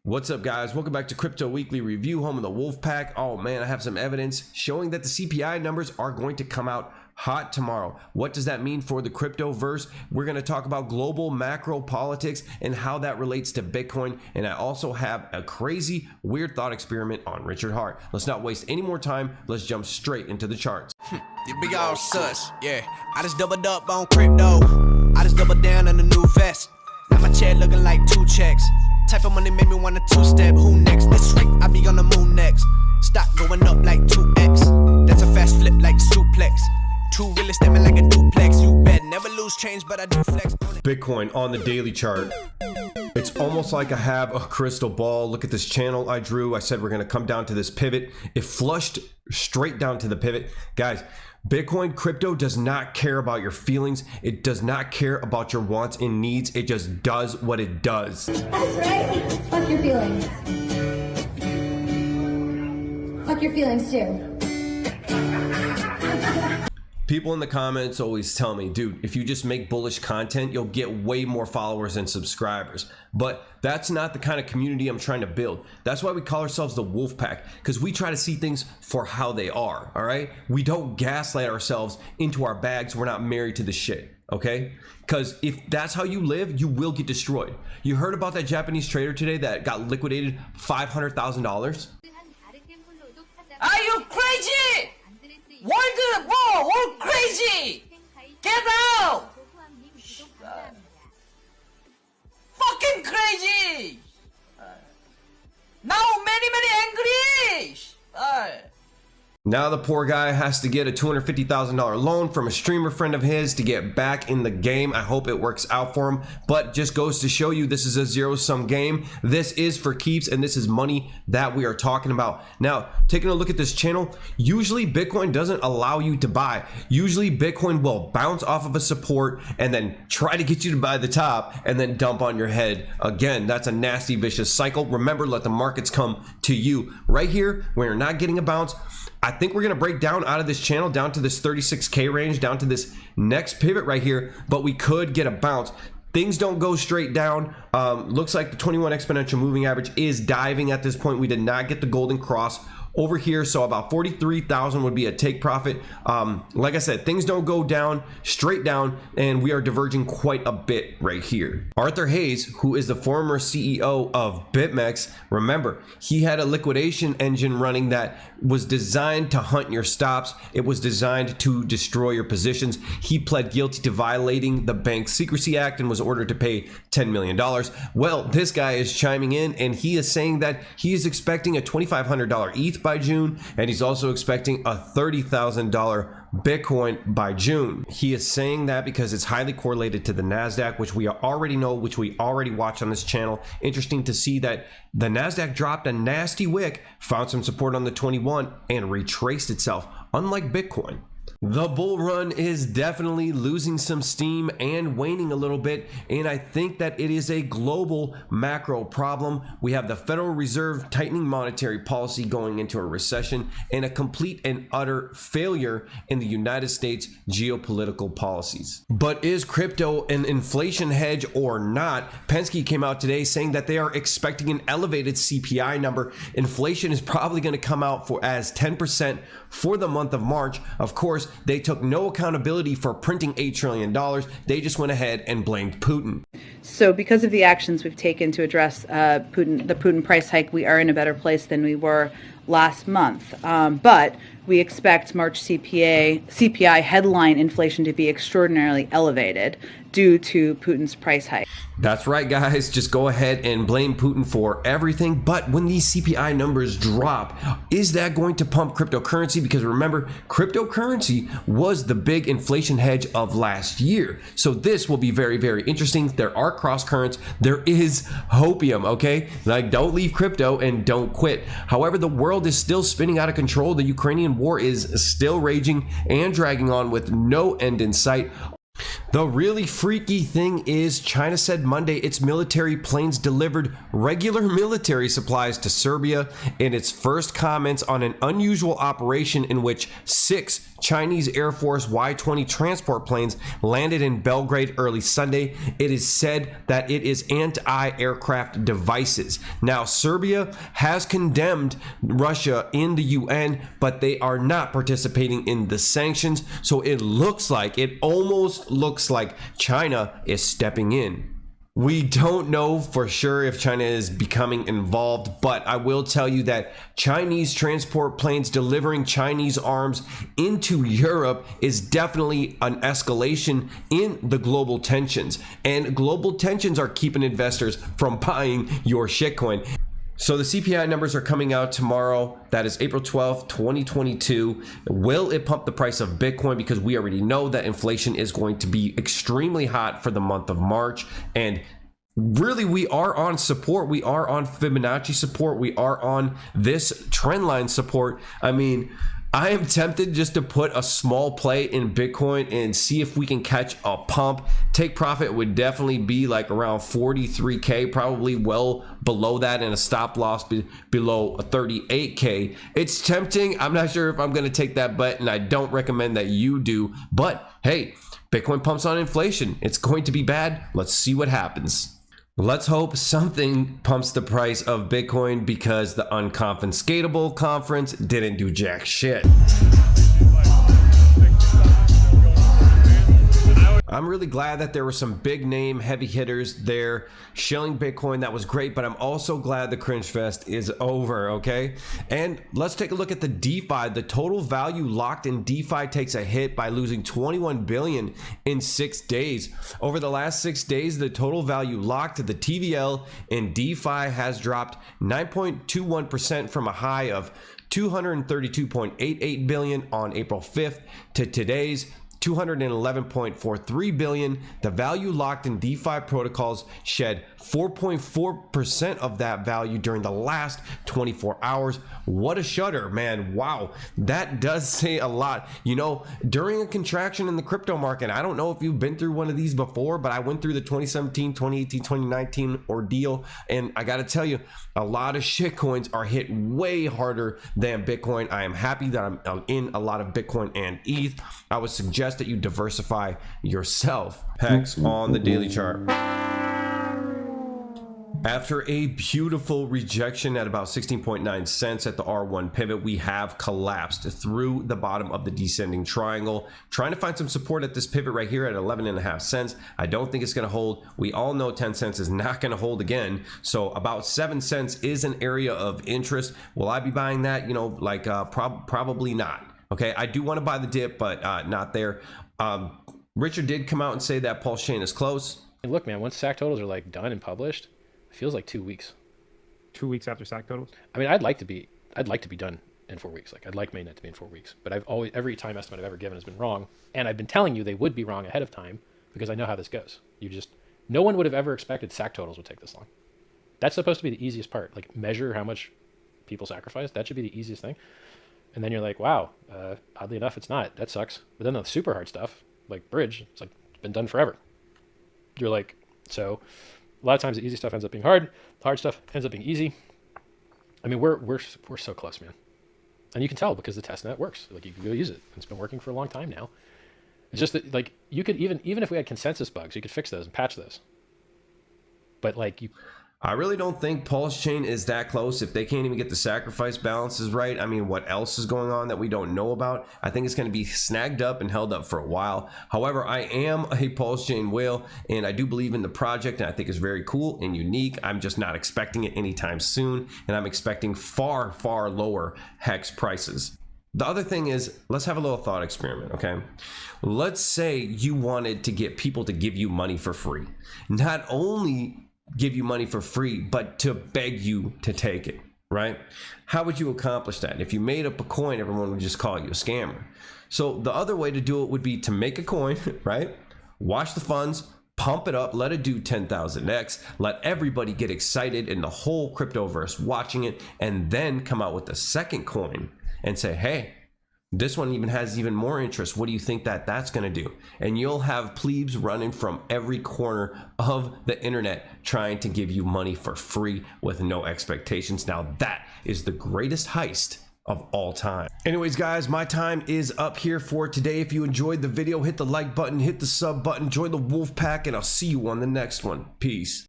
What's up, guys? Welcome back to Crypto Weekly Review, home of the Wolf Pack. Oh man, I have some evidence showing that the CPI numbers are going to come out hot tomorrow. What does that mean for the crypto verse? We're going to talk about global macro politics and how that relates to Bitcoin. And I also have a crazy, weird thought experiment on Richard Hart. Let's not waste any more time. Let's jump straight into the charts. You big all sus, yeah. I just doubled up on crypto. I just doubled down on the new vest. Now my chair looking like 2 checks. Type of money made me want a 2-step. Who next? This week I be on the moon next. Stock going up like 2x. That's a fast flip like suplex. 2 real estate man like a duplex. You bet never lose change, but I do flex. Bitcoin on the daily chart. It's almost like I have a crystal ball. Look at this channel I drew. I said we're going to come down to this pivot. It flushed straight down to the pivot. Guys, Bitcoin crypto does not care about your feelings. It does not care about your wants and needs. It just does what it does. That's right. Fuck your feelings. Fuck your feelings too. People in the comments always tell me, dude, if you just make bullish content, you'll get way more followers and subscribers. But that's not the kind of community I'm trying to build. That's why we call ourselves the Wolf Pack, because we try to see things for how they are, all right? We don't gaslight ourselves into our bags. We're not married to the shit, okay? Because if that's how you live, you will get destroyed. You heard about that Japanese trader today that got liquidated $500,000? Are you crazy? World war, all crazy! Get out! Fucking crazy! Now many angry! Now the poor guy has to get a $250,000 loan from a streamer friend of his to get back in the game. I hope it works out for him, but just goes to show you this is a zero-sum game. This is for keeps, and this is money that we are talking about. Now, taking a look at this channel, usually Bitcoin doesn't allow you to buy. Usually Bitcoin will bounce off of a support and then try to get you to buy the top and then dump on your head again. That's a nasty, vicious cycle. Remember, let the markets come to you. Right here, we're not getting a bounce. I think we're going to break down out of this channel down to this 36K range, down to this next pivot right here, but we could get a bounce. Things don't go straight down. Looks like the 21 exponential moving average is diving at this point. We did not get the golden cross over here, so about 43,000 would be a take profit. Like I said, things don't go down straight down, and we are diverging quite a bit right here. Arthur Hayes, who is the former CEO of BitMEX, remember, he had a liquidation engine running that was designed to hunt your stops. It was designed to destroy your positions. He pled guilty to violating the Bank Secrecy Act and was ordered to pay $10 million. Well, this guy is chiming in, and he is saying that he is expecting a $2,500 ETH by June, and he's also expecting a $30,000 Bitcoin by June. He is saying that because it's highly correlated to the NASDAQ, which we already know, which we already watch on this channel. Interesting to see that the NASDAQ dropped a nasty wick, found some support on the 21, and retraced itself, unlike Bitcoin. The bull run is definitely losing some steam and waning a little bit, and I think that it is a global macro problem. We have the Federal Reserve tightening monetary policy going into a recession and a complete and utter failure in the United States geopolitical policies. But is crypto an inflation hedge or not? Penske came out today saying that they are expecting an elevated CPI number. Inflation is probably going to come out as 10% for the month of March. Of course, they took no accountability for printing $8 trillion. They just went ahead and blamed Putin. So because of the actions we've taken to address the Putin price hike, we are in a better place than we were last month. But we expect March CPI headline inflation to be extraordinarily elevated due to Putin's price hike. That's right, guys. Just go ahead and blame Putin for everything. But when these CPI numbers drop, is that going to pump cryptocurrency? Because remember, cryptocurrency was the big inflation hedge of last year. So this will be very, very interesting. There are cross currents. There is hopium, okay? Like, don't leave crypto and don't quit. However, the world is still spinning out of control. The Ukrainian war is still raging and dragging on with no end in sight. The really freaky thing is China said Monday its military planes delivered regular military supplies to Serbia in its first comments on an unusual operation in which 6 Chinese Air Force Y-20 transport planes landed in Belgrade early Sunday. It is said that it is anti-aircraft devices. Now, Serbia has condemned Russia in the UN, but they are not participating in the sanctions. So it almost looks like China is stepping in. We don't know for sure if China is becoming involved, but I will tell you that Chinese transport planes delivering Chinese arms into Europe is definitely an escalation in the global tensions. And global tensions are keeping investors from buying your shitcoin. So the CPI numbers are coming out tomorrow. That is April 12th, 2022. Will it pump the price of Bitcoin? Because we already know that inflation is going to be extremely hot for the month of March. And really, we are on support. We are on Fibonacci support. We are on this trend line support. I mean, I am tempted just to put a small play in Bitcoin and see if we can catch a pump. Take profit would definitely be like around 43K, probably well below that, and a stop loss below 38K. It's tempting. I'm not sure if I'm going to take that bet, and I don't recommend that you do. But hey, Bitcoin pumps on inflation. It's going to be bad. Let's see what happens. Let's hope something pumps the price of Bitcoin, because the unconfiscatable conference didn't do jack shit. I'm really glad that there were some big name heavy hitters there shilling Bitcoin. That was great, but I'm also glad the cringe fest is over, okay? And let's take a look at the DeFi. The total value locked in DeFi takes a hit by losing 21 billion in 6 days. Over the last 6 days, the total value locked to the TVL in DeFi has dropped 9.21% from a high of 232.88 billion on April 5th to today's 211.43 billion. The value locked in DeFi protocols shed 4.4% of that value during the last 24 hours. What a shudder, man. Wow, that does say a lot. You know, during a contraction in the crypto market, I don't know if you've been through one of these before, but I went through the 2017, 2018, 2019 ordeal, and I gotta tell you, a lot of shitcoins are hit way harder than Bitcoin. I am happy that I'm in a lot of Bitcoin and ETH. I would suggest that you diversify yourself. Hex on the daily chart. After a beautiful rejection at about 16.9 cents at the R1 pivot, we have collapsed through the bottom of the descending triangle, trying to find some support at this pivot right here at 11.5 cents. I don't think it's going to hold. We all know 10 cents is not going to hold again. So about 7 cents is an area of interest. Will I be buying that? You know, like probably not. Okay, I do want to buy the dip, but not there. Richard did come out and say that PulseChain is close. Look, man, once SAC totals are like done and published, it feels like 2 weeks. 2 weeks after SAC totals? I mean, I'd like to be done in 4 weeks. Like, I'd like mainnet to be in 4 weeks, but every time estimate I've ever given has been wrong, and I've been telling you they would be wrong ahead of time because I know how this goes. No one would have ever expected SAC totals would take this long. That's supposed to be the easiest part. Like, measure how much people sacrifice. That should be the easiest thing. And then you're like, wow, oddly enough, it's not. That sucks. But then the super hard stuff, like bridge, it's been done forever. You're like, so a lot of times the easy stuff ends up being hard. The hard stuff ends up being easy. I mean, we're so close, man. And you can tell because the testnet works. Like, you can go use it. It's been working for a long time now. It's just that, like, you could even if we had consensus bugs, you could fix those and patch those. But like I really don't think PulseChain is that close. If they can't even get the sacrifice balances right, I mean, what else is going on that we don't know about? I think it's going to be snagged up and held up for a while. However, I am a PulseChain whale, and I do believe in the project, and I think it's very cool and unique. I'm just not expecting it anytime soon, and I'm expecting far, far lower hex prices. The other thing is, let's have a little thought experiment, okay? Let's say you wanted to get people to give you money for free. Not only give you money for free, but to beg you to take it, right? How would you accomplish that? If you made up a coin, everyone would just call you a scammer. So the other way to do it would be to make a coin, right? Wash the funds, pump it up, let it do 10,000x, let everybody get excited in the whole cryptoverse watching it, and then come out with the second coin and say, hey, This one even has even more interest. What do you think that that's going to do? And you'll have plebes running from every corner of the internet trying to give you money for free with no expectations. Now that is the greatest heist of all time. Anyways, guys, my time is up here for today. If you enjoyed the video, hit the like button, hit the sub button, join the wolf pack, and I'll see you on the next one. Peace.